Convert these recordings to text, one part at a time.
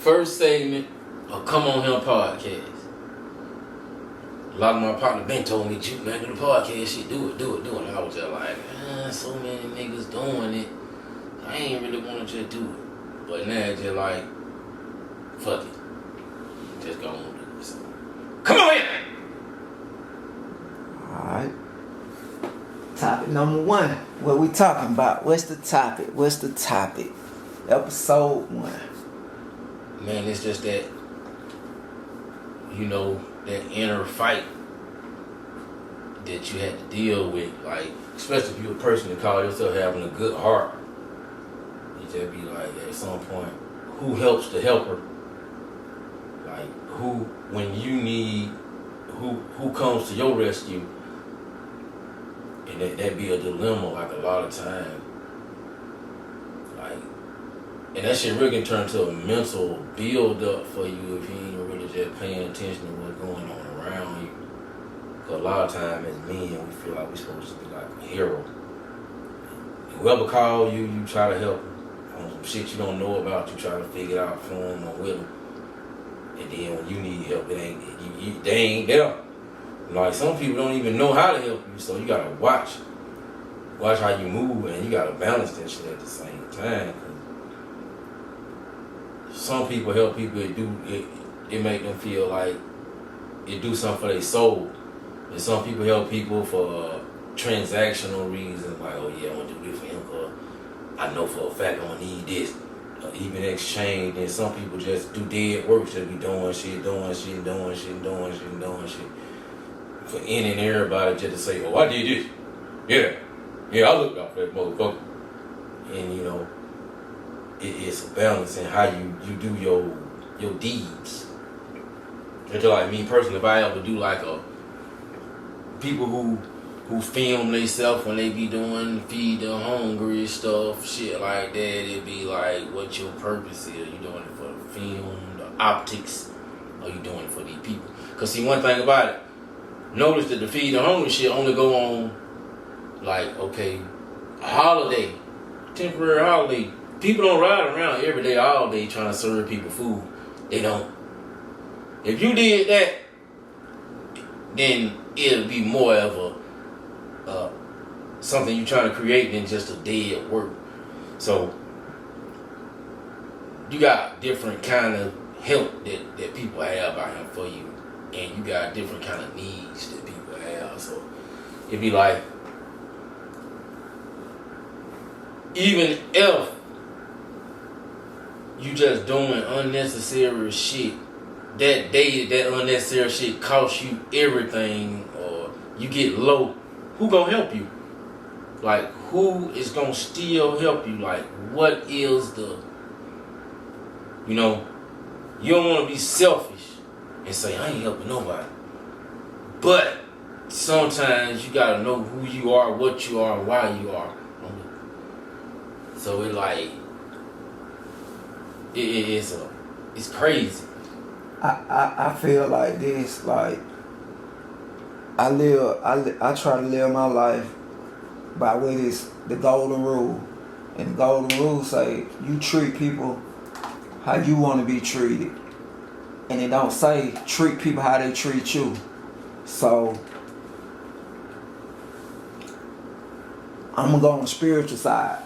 first segment of Come On Him podcast. A lot of my partners been told me, "Juke, man, do the podcast shit, do it. And I was just like, so many niggas doing it. I ain't really want to just do it. But now it's just like, fuck it. Just go on and do it. So, come on in! Alright. Topic number 1. What we talking about? What's the topic? Episode 1. Man, it's just that, that inner fight that you had to deal with. Like, especially if you're a person that call yourself having a good heart. You just be like, at some point, who helps the helper? Like, who, when you need, who comes to your rescue? And that be a dilemma, like, a lot of time. Like, and that shit really can turn to a mental build up for you if you ain't really just paying attention to what's going on around you. Because a lot of time as men, we feel like we're supposed to be like a hero. And whoever call you, you try to help them. On some shit you don't know about, you try to figure it out for them or with them. And then when you need help, it ain't, they ain't there. Like, some people don't even know how to help you, so you gotta watch how you move, and you gotta balance that shit at the same time. Some people help people, it make them feel like it do something for their soul. And some people help people for transactional reasons, like, oh yeah, I want to do this for him because I know for a fact I'm gonna need this. Even exchange. And some people just do dead work, just be doing shit. For any and everybody just to say, oh, I did this. Yeah, I looked out for that motherfucker. And it's a balance in how you do your deeds. It's just like me personally, if I ever do like people who film themselves when they be doing feed the hungry stuff, shit like that, it'd be like, what your purpose is. You doing it for the film, the optics, or you doing it for these people? Because see, one thing about it, notice that the feed the hungry shit only go on, like, okay, a holiday, temporary holiday. People don't ride around every day, all day trying to serve people food. They don't. If you did that, then it'll be more of a something you're trying to create than just a dead work. So you got different kind of help that people have out here for you, and you got different kind of needs that people have. So it'd be like, even if you just doing unnecessary shit, that day that unnecessary shit costs you everything, or you get low, who gonna help you? Like, who is gonna still help you? Like, what is the, you don't want to be selfish and say, I ain't helping nobody. But sometimes you gotta know who you are, what you are, why you are. So it like, it's crazy. I feel like this, like, I try to live my life by what is the golden rule. And the golden rule say, you treat people how you want to be treated. And it don't say treat people how they treat you. So I'm gonna go on the spiritual side.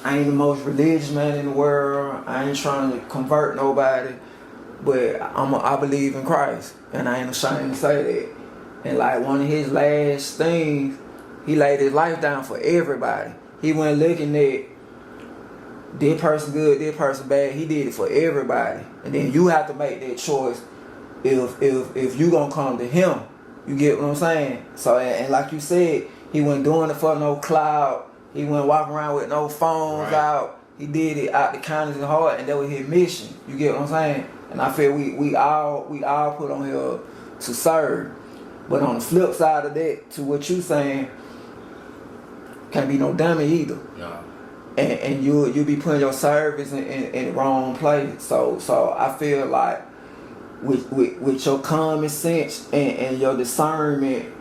I ain't the most religious man in the world. I ain't trying to convert nobody. But I believe in Christ, and I ain't ashamed to say that. And like one of his last things, he laid his life down for everybody. He wasn't looking at this person good, this person bad. He did it for everybody. And then you have to make that choice if you gonna come to him. You get what I'm saying? So and like you said, he wasn't doing it for no clout. He wasn't walking around with no phones out. He did it out the kindness of his heart, and that was his mission. You get what I'm saying? And I feel we all put on here to serve. But on the flip side of that, to what you saying, can't be no dummy either. No. And you be putting your service in the wrong place. So I feel like with your common sense and your discernment,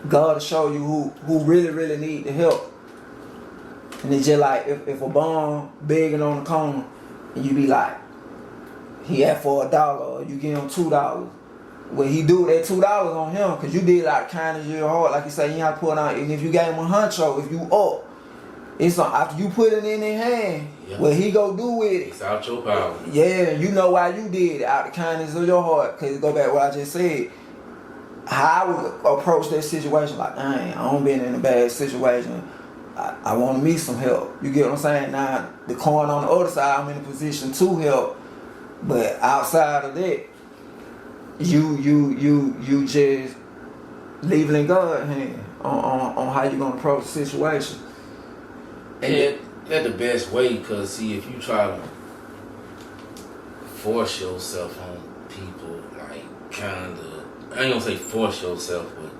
God will show you who really need the help. And it's just like if a bomb begging on the corner, and you be like, he asked for $1, or you give him $2. Well, he do that $2 on him because you did out of kindness of your heart. Like you say, you have to put on. And if you gave him a huncho, if you up, it's on, after you put it in his hand, what he go do with it. It's out your power. Yeah, you know why you did it, out of kindness of your heart. Because go back to what I just said. How I would approach that situation, like, dang, I don't been in a bad situation. I want to meet some help. You get what I'm saying? Now, the coin on the other side, I'm in a position to help. But outside of that, you just leave it in God's hand on how you gonna approach the situation. And that's the best way, because see, if you try to force yourself on people, like kind of, I ain't gonna say force yourself, but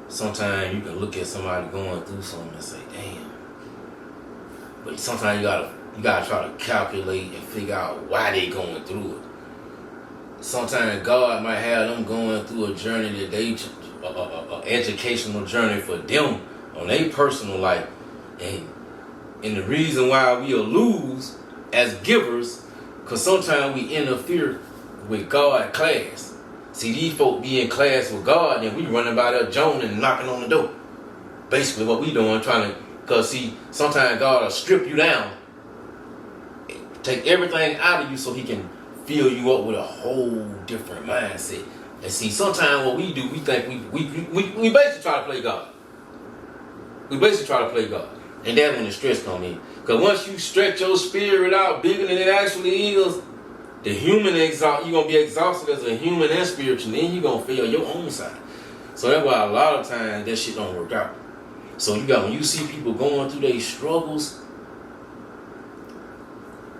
sometimes you can look at somebody going through something and say, damn. But sometimes you gotta try to calculate and figure out why they going through it. Sometimes God might have them going through a journey that they, educational journey for them on their personal life, and the reason why we'll lose as givers, because sometimes we interfere with God class. See, these folk be in class with God, and we running by there joning and knocking on the door. Basically, what we doing, trying to, because see, sometimes God will strip you down, take everything out of you so He can fill you up with a whole different mindset. And see, sometimes what we do, we think we basically try to play God. We basically try to play God. And that's when the stress come in. Because once you stretch your spirit out bigger than it actually is, the human you're going to be exhausted as a human and spiritual, and then you're going to feel your own side. So that's why a lot of times that shit don't work out. So when you see people going through their struggles,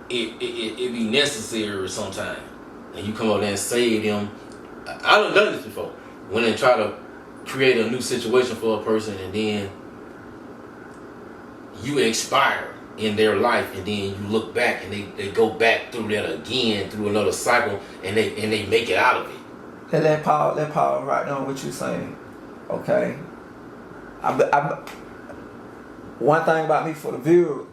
it be necessary sometimes. And you come up there and save them. I done this before. When they try to create a new situation for a person, and then you expire in their life, and then you look back and they go back through that again, through another cycle, and they make it out of it. Let Paul right on what you saying. Okay. One thing about me for the viewer,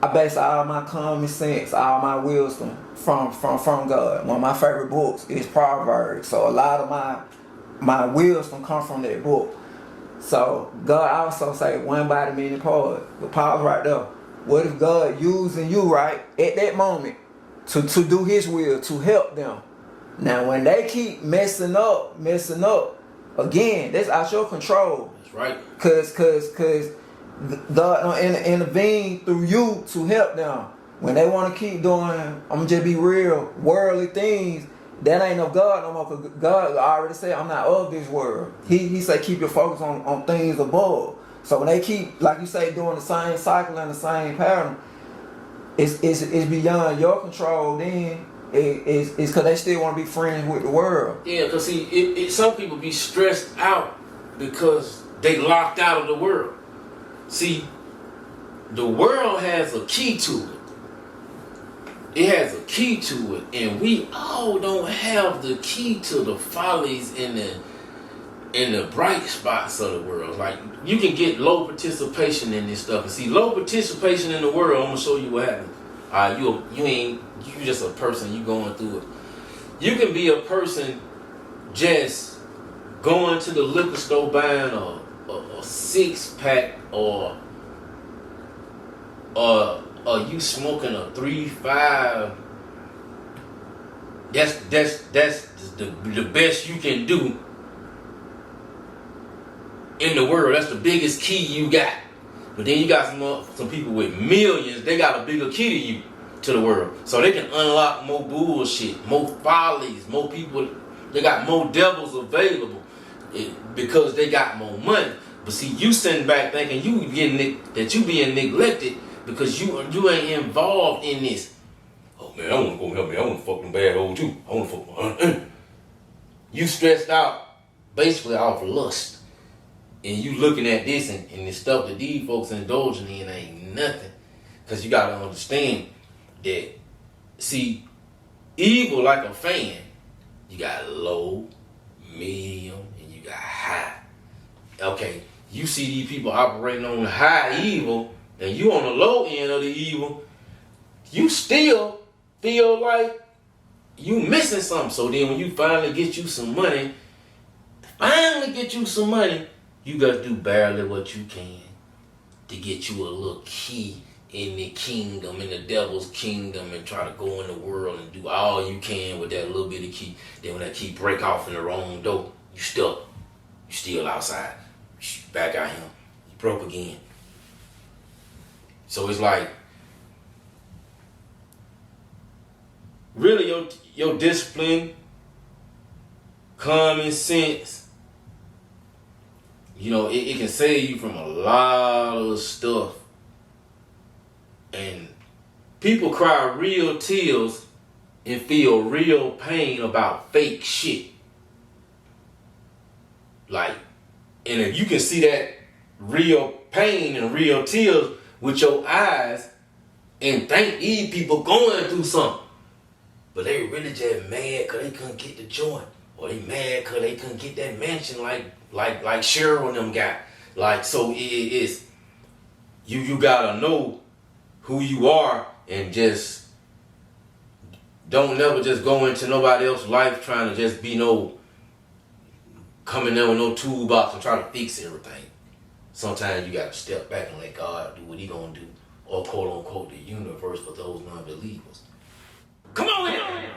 I base all my common sense, all my wisdom from God. One of my favorite books is Proverbs. So a lot of my wisdom come from that book. So God also say one body many parts. But Paul's right there. What if God using you right at that moment to do His will, to help them? Now when they keep messing up, again, that's out your control. That's right. Cause God intervene through you to help them. When they want to keep doing, I'm gonna just be real, worldly things, that ain't of God no more. Cause God already said, I'm not of this world. He said, keep your focus on things above. So when they keep, like you say, doing the same cycle and the same pattern, it's beyond your control. Then it's because they still want to be friends with the world. Yeah, because see, some people be stressed out because they locked out of the world. See, the world has a key to it. It has a key to it, and we all don't have the key to the follies and the bright spots of the world. Like, you can get low participation in this stuff, and see, low participation in the world, I'm gonna show you what happens. You just a person, you going through it. You can be a person just going to the liquor store buying a 6-pack, or you smoking a 3-5. That's the best you can do in the world. That's the biggest key you got. But then you got some people with millions. They got a bigger key to you, to the world, so they can unlock more bullshit, more follies, more people. They got more devils available because they got more money. But see, you sitting back thinking you being neglected because you ain't involved in this. Oh man, I want to go help me. I want to fuck them bad old too. I want to fuck. You stressed out basically off of lust, and you looking at this and the stuff that these folks indulging in ain't nothing. Because you gotta understand that, see, evil like a fan. You got low, medium, and you got high. Okay, you see these people operating on the high evil, and you on the low end of the evil, you still feel like you missing something. So then when you finally get you some money, you gotta do barely what you can to get you a little key in the kingdom, in the devil's kingdom, and try to go in the world and do all you can with that little bit of key. Then when that key break off in the wrong door, you stuck. You still outside. Back out him. You broke again. So it's like, really your discipline, common sense, it can save you from a lot of stuff. And people cry real tears and feel real pain about fake shit. Like, and if you can see that real pain and real tears with your eyes and think these people going through something, but they really just mad because they couldn't get the joint, or they mad because they couldn't get that mansion like Cheryl and them got. Like, so it's you gotta know who you are and just don't never just go into nobody else's life trying to just be coming there with no toolbox and try to fix everything. Sometimes you gotta step back and let God do what he gonna do, or quote unquote the universe for those non-believers. Come on in!